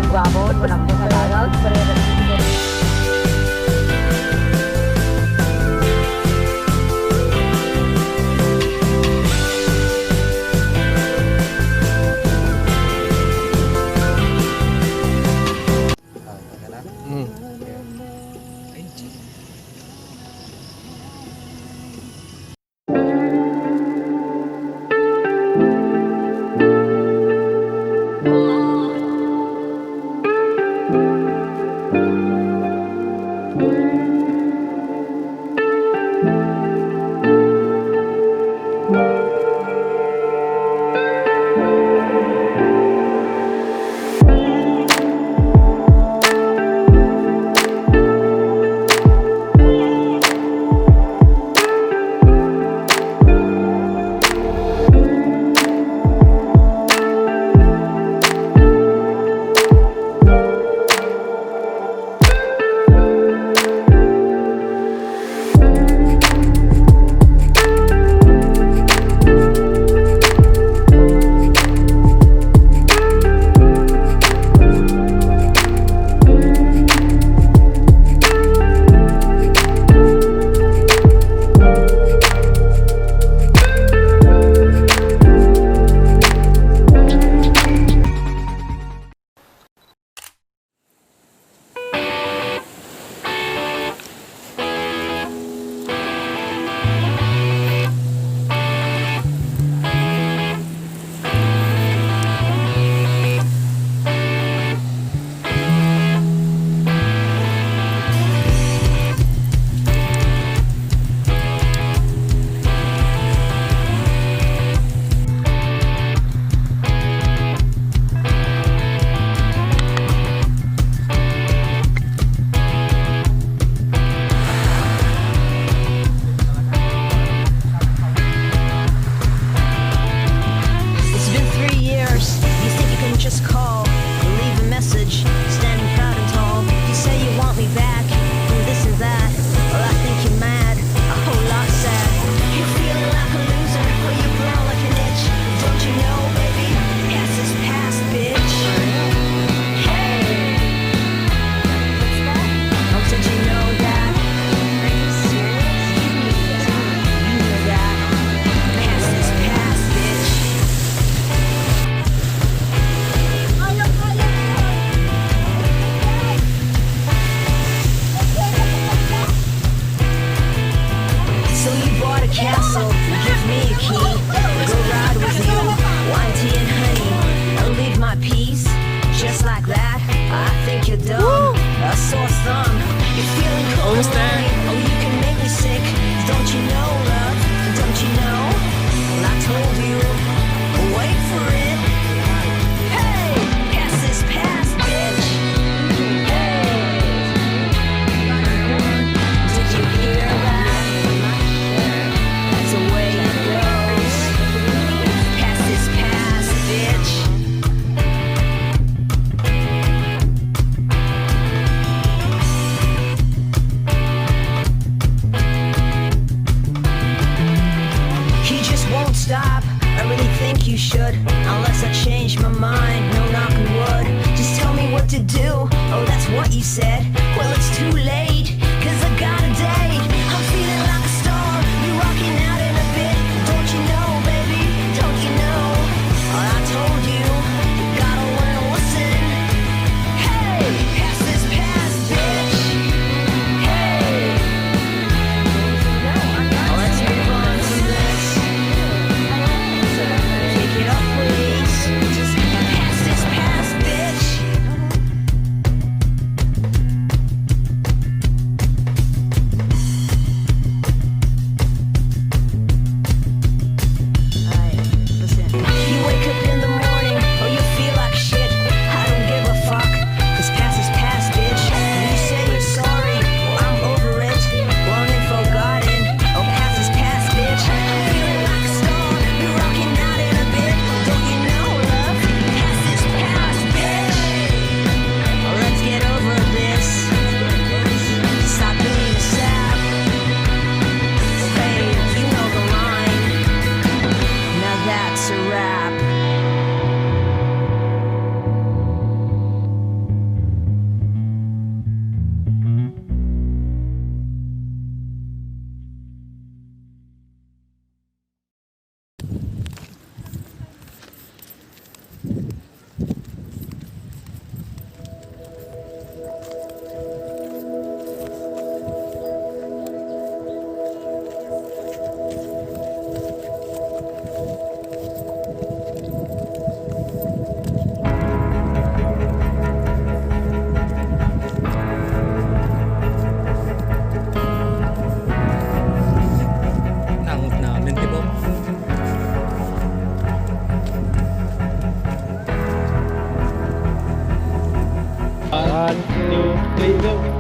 Gwapo, walang kasalanan. Almost there. Oh, you can make me sick. Don't you know, love? Don't you know? Well, I told you. Wait for it. Hey, pass this pass, bitch. Hey, did you hear that? That's the way it goes. Pass this pass, bitch. Won't stop. I really think you should, unless I change my mind. No knocking wood. Just tell me what to do. Oh, that's what you said. Well, it's too late, 'cause I got a date. I'm feeling like a star. Be rocking out in a bit. Don't you know, baby? Don't you know? Oh, I told you. You gotta learn to listen. Hey, pass this pass, bitch. Hey. Oh, let's move on from this. Take it up, please. Just pass this pass, bitch. 1, 2, 3, go.